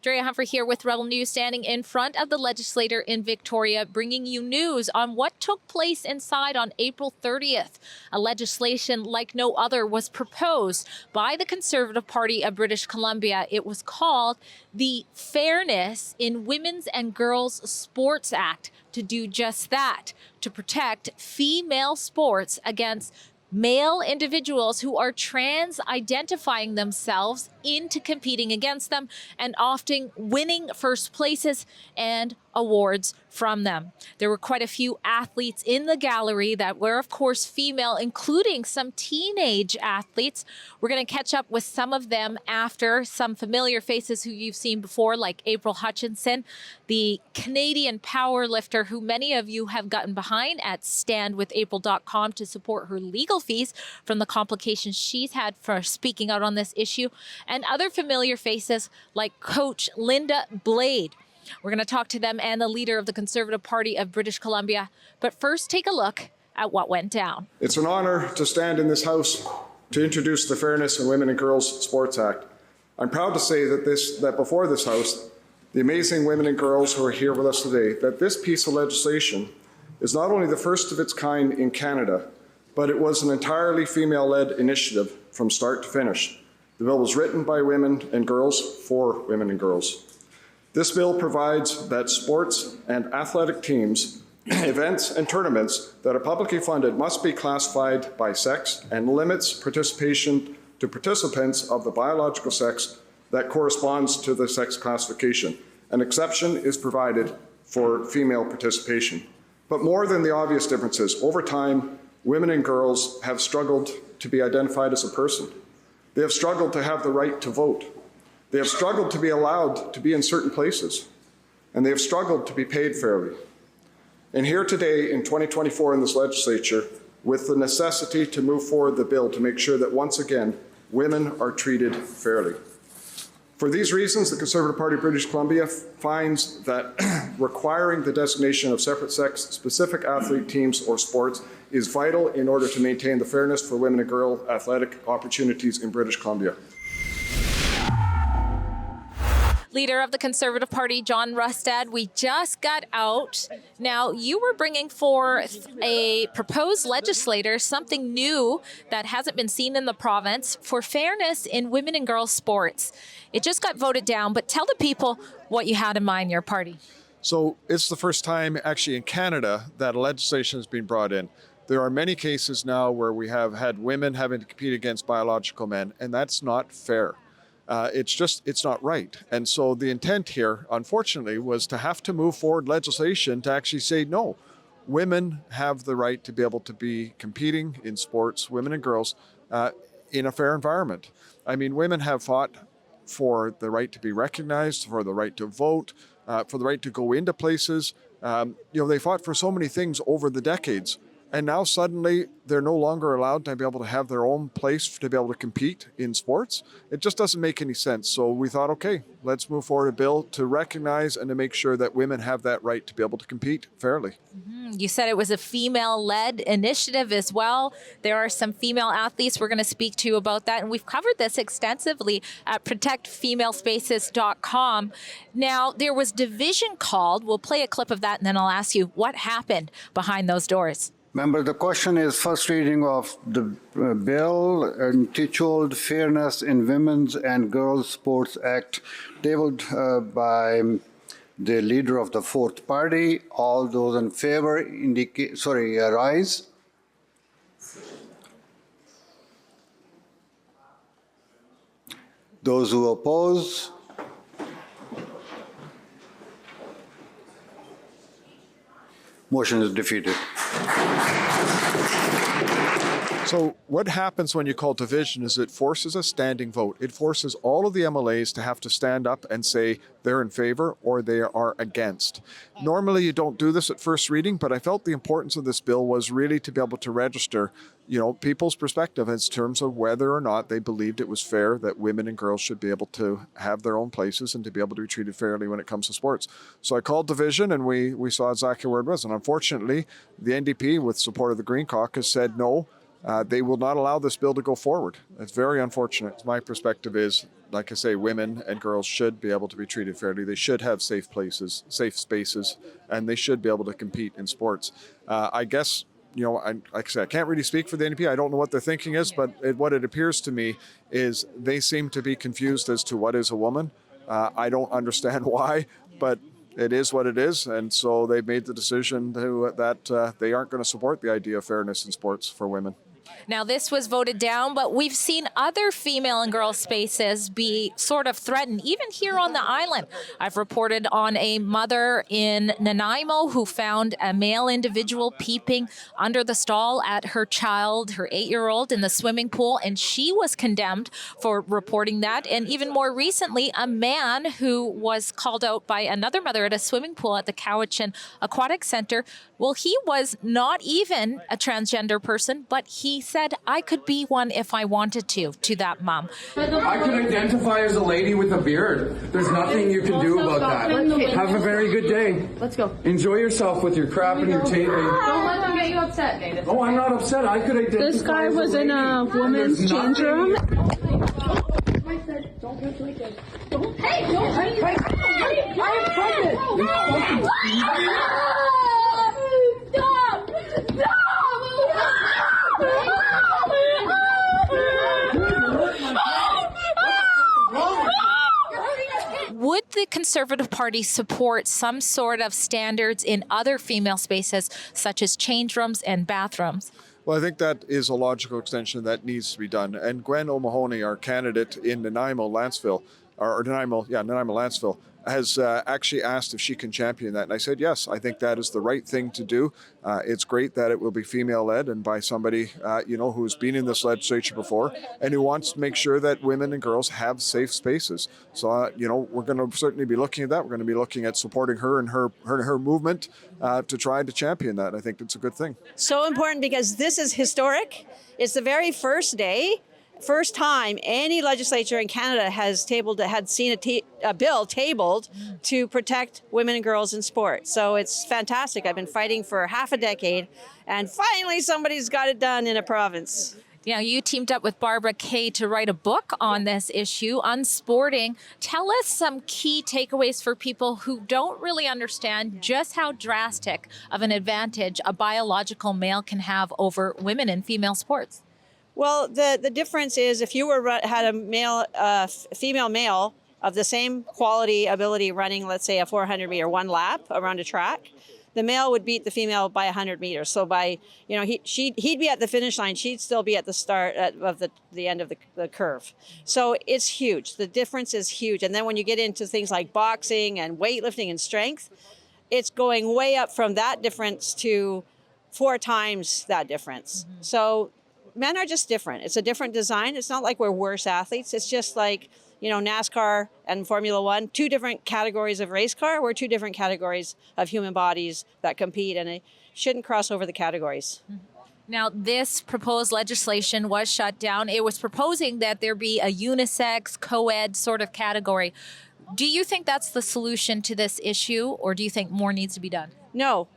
Drea Humphrey here with Rebel News, standing in front of the legislator in Victoria, bringing you news on what took place inside on April 30th. A legislation like no other was proposed by the Conservative Party of British Columbia. It was called the Fairness in Women's and Girls Sports Act, to do just that, to protect female sports against male individuals who are trans-identifying themselves into competing against them and often winning first places and awards from them. There were quite a few athletes in the gallery that were, of course, female, including some teenage athletes. We're going to catch up with some of them after, some familiar faces who you've seen before, like April Hutchinson, the Canadian powerlifter who many of you have gotten behind at standwithapril.com to support her legal fees from the complications she's had for speaking out on this issue, and other familiar faces like Coach Linda Blade. We're going to talk to them and the leader of the Conservative Party of British Columbia. But first, take a look at what went down. It's an honor to stand in this House to introduce the Fairness in Women and Girls Sports Act. I'm proud to say that before this House, the amazing women and girls who are here with us today, that this piece of legislation is not only the first of its kind in Canada, but it was an entirely female-led initiative from start to finish. The bill was written by women and girls for women and girls. This bill provides that sports and athletic teams, events and tournaments that are publicly funded must be classified by sex and limits participation to participants of the biological sex that corresponds to the sex classification. An exception is provided for female participation. But more than the obvious differences, over time, women and girls have struggled to be identified as a person. They have struggled to have the right to vote. They have struggled to be allowed to be in certain places, and they have struggled to be paid fairly. And here today in 2024 in this legislature, with the necessity to move forward the bill to make sure that once again, women are treated fairly. For these reasons, the Conservative Party of British Columbia finds that requiring the designation of separate sex-specific athlete teams or sports is vital in order to maintain the fairness for women and girl athletic opportunities in British Columbia. Leader of the Conservative Party, John Rustad, we just got out. Now, you were bringing forth a proposed legislator, something new that hasn't been seen in the province, for fairness in women and girls sports. It just got voted down, but tell the people what you had in mind, your party. So it's the first time actually in Canada that legislation has been brought in. There are many cases now where we have had women having to compete against biological men, and that's not fair. It's not right. And so the intent here, unfortunately, was to have to move forward legislation to actually say, no, women have the right to be able to be competing in sports, women and girls, in a fair environment. I mean, women have fought for the right to be recognized, for the right to vote, for the right to go into places. They fought for so many things over the decades. And now suddenly they're no longer allowed to be able to have their own place to be able to compete in sports. It just doesn't make any sense. So we thought, okay, let's move forward a bill to recognize and to make sure that women have that right to be able to compete fairly. You said it was a female-led initiative as well. There are some female athletes we're going to speak to about that, and we've covered this extensively at protectfemalespaces.com. Now, there was division called. We'll play a clip of that, and then I'll ask you what happened behind those doors. Member, the question is first reading of the bill entitled Fairness in Women's and Girls Sports Act, tabled by the leader of the fourth party. All those in favor rise. Those who oppose. Motion is defeated. So what happens when you call division is it forces a standing vote. It forces all of the MLAs to have to stand up and say they're in favor or they are against. Normally you don't do this at first reading, but I felt the importance of this bill was really to be able to register, people's perspective in terms of whether or not they believed it was fair that women and girls should be able to have their own places and to be able to be treated fairly when it comes to sports. So I called division and we saw exactly where it was. And unfortunately, the NDP, with support of the Green Caucus, said no. they will not allow this bill to go forward. It's very unfortunate. My perspective is, like I say, women and girls should be able to be treated fairly. They should have safe places, safe spaces, and they should be able to compete in sports. I guess, like I said, I can't really speak for the NDP. I don't know what their thinking is, but what it appears to me is they seem to be confused as to what is a woman. I don't understand why, but it is what it is, and so they've made the decision that they aren't going to support the idea of fairness in sports for women. Now, this was voted down, but we've seen other female and girl spaces be sort of threatened, even here on the island. I've reported on a mother in Nanaimo who found a male individual peeping under the stall at her child, her 8-year-old, in the swimming pool, and she was condemned for reporting that. And even more recently, a man who was called out by another mother at a swimming pool at the Cowichan Aquatic Center. Well, he was not even a transgender person, but he said, I could be one if I wanted to that mom. I could identify as a lady with a beard. There's nothing you can do about that. Have a very good day. Let's go. Enjoy yourself with your crap and your tape. Don't let them get you upset, David. Oh, I'm not upset. I could identify This guy as a was in lady. a woman's There's change nothing- room. Don't touch my kid. Don't. Hey, don't. I'm pregnant. Stop! Would the Conservative Party support some sort of standards in other female spaces, such as change rooms and bathrooms? Well, I think that is a logical extension that needs to be done. And Gwen O'Mahony, our candidate in Nanaimo, Lanceville, has actually asked if she can champion that. And I said, yes, I think that is the right thing to do. It's great that it will be female-led and by somebody, who's been in this legislature before and who wants to make sure that women and girls have safe spaces. So, we're going to certainly be looking at that. We're going to be looking at supporting her and her movement to try to champion that. I think it's a good thing. So important because this is historic. It's the very first time any legislature in Canada had seen a bill tabled to protect women and girls in sport. So it's fantastic. I've been fighting for half a decade, and finally somebody's got it done in a province. Yeah, you teamed up with Barbara Kay to write a book on this issue, Unsporting. Tell us some key takeaways for people who don't really understand just how drastic of an advantage a biological male can have over women in female sports. Well, the difference is if you had a female male of the same quality ability running, let's say, a 400-meter one lap around a track, the male would beat the female by 100 meters. So he'd be at the finish line, she'd still be at the start of the end of the curve. So it's huge. The difference is huge. And then when you get into things like boxing and weightlifting and strength, it's going way up from that difference to 4 times that difference. Mm-hmm. So men are just different. It's a different design. It's not like we're worse athletes. It's just like, NASCAR and Formula One, 2 different categories of race car. We're 2 different categories of human bodies that compete, and it shouldn't cross over the categories. Now, this proposed legislation was shut down. It was proposing that there be a unisex, co-ed sort of category. Do you think that's the solution to this issue, or do you think more needs to be done? No.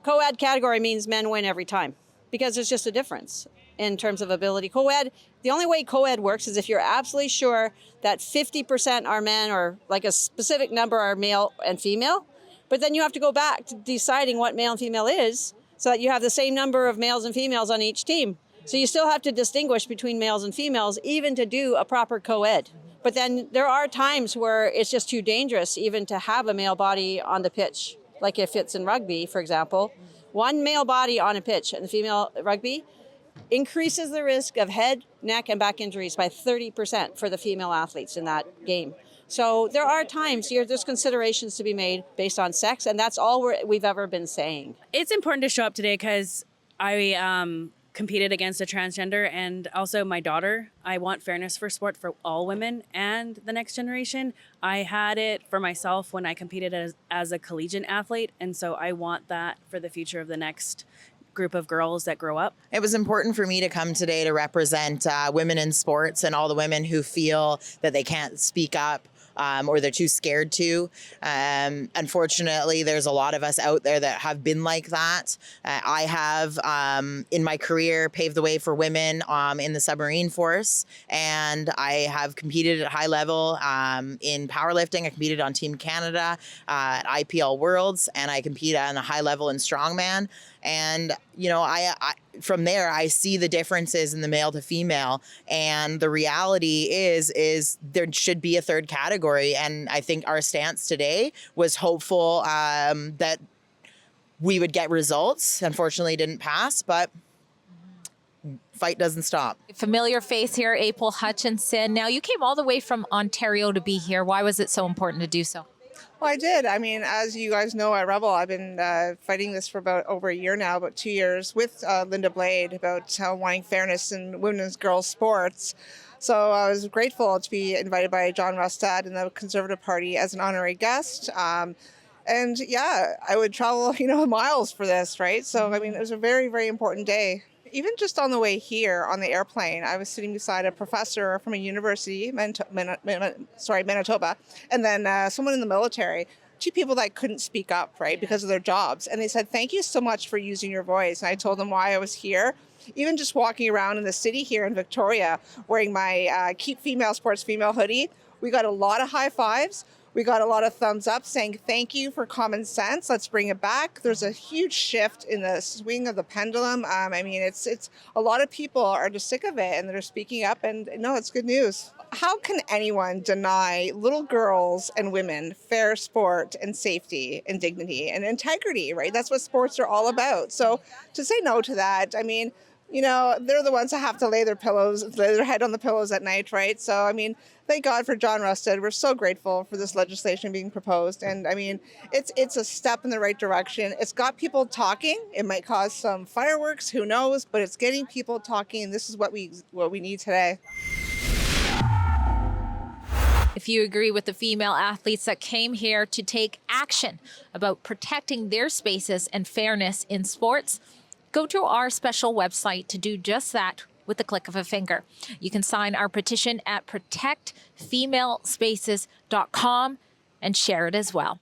Co-ed category means men win every time because there's just a difference in terms of ability. Co-ed, the only way co-ed works is if you're absolutely sure that 50% are men or like a specific number are male and female, but then you have to go back to deciding what male and female is so that you have the same number of males and females on each team. So you still have to distinguish between males and females even to do a proper co-ed. But then there are times where it's just too dangerous even to have a male body on the pitch, like if it's in rugby, for example. One male body on a pitch in the female rugby increases the risk of head, neck, and back injuries by 30% for the female athletes in that game. So there are times here, there's considerations to be made based on sex, and that's all we've ever been saying. It's important to show up today because I competed against a transgender and also my daughter. I want fairness for sport for all women and the next generation. I had it for myself when I competed as a collegiate athlete, and so I want that for the future of the next group of girls that grow up. It was important for me to come today to represent women in sports and all the women who feel that they can't speak up or they're too scared to. Unfortunately, there's a lot of us out there that have been like that. I have, in my career, paved the way for women in the submarine force, and I have competed at high level in powerlifting. I competed on Team Canada at IPL Worlds, and I compete on a high level in strongman. And, you know, I from there, I see the differences in the male to female. And the reality is there should be a third category. And I think our stance today was hopeful that we would get results. Unfortunately, it didn't pass, but fight doesn't stop. Familiar face here, April Hutchinson. Now, you came all the way from Ontario to be here. Why was it so important to do so? Well, I did. I mean, as you guys know at Rebel, I've been fighting this for about over a year now, about 2 years, with Linda Blade about wanting fairness in women's girls sports. So I was grateful to be invited by John Rustad and the Conservative Party as an honorary guest. And yeah, I would travel, miles for this, right? So, I mean, it was a very, very important day. Even just on the way here on the airplane, I was sitting beside a professor from a university, Manitoba, and then someone in the military, two people that couldn't speak up, right, because of their jobs. And they said, thank you so much for using your voice. And I told them why I was here. Even just walking around in the city here in Victoria, wearing my Keep Female Sports Female hoodie, we got a lot of high fives. We got a lot of thumbs up saying, thank you for common sense. Let's bring it back. There's a huge shift in the swing of the pendulum. I mean, it's a lot of people are just sick of it and they're speaking up, and no, it's good news. How can anyone deny little girls and women fair sport and safety and dignity and integrity, right? That's what sports are all about. So to say no to that, I mean, they're the ones that have to lay their head on the pillows at night, right? So, I mean, thank God for John Rustad. We're so grateful for this legislation being proposed. And I mean, it's a step in the right direction. It's got people talking. It might cause some fireworks, who knows, but it's getting people talking. And this is what we need today. If you agree with the female athletes that came here to take action about protecting their spaces and fairness in sports, go to our special website to do just that with the click of a finger. You can sign our petition at protectfemalespaces.com and share it as well.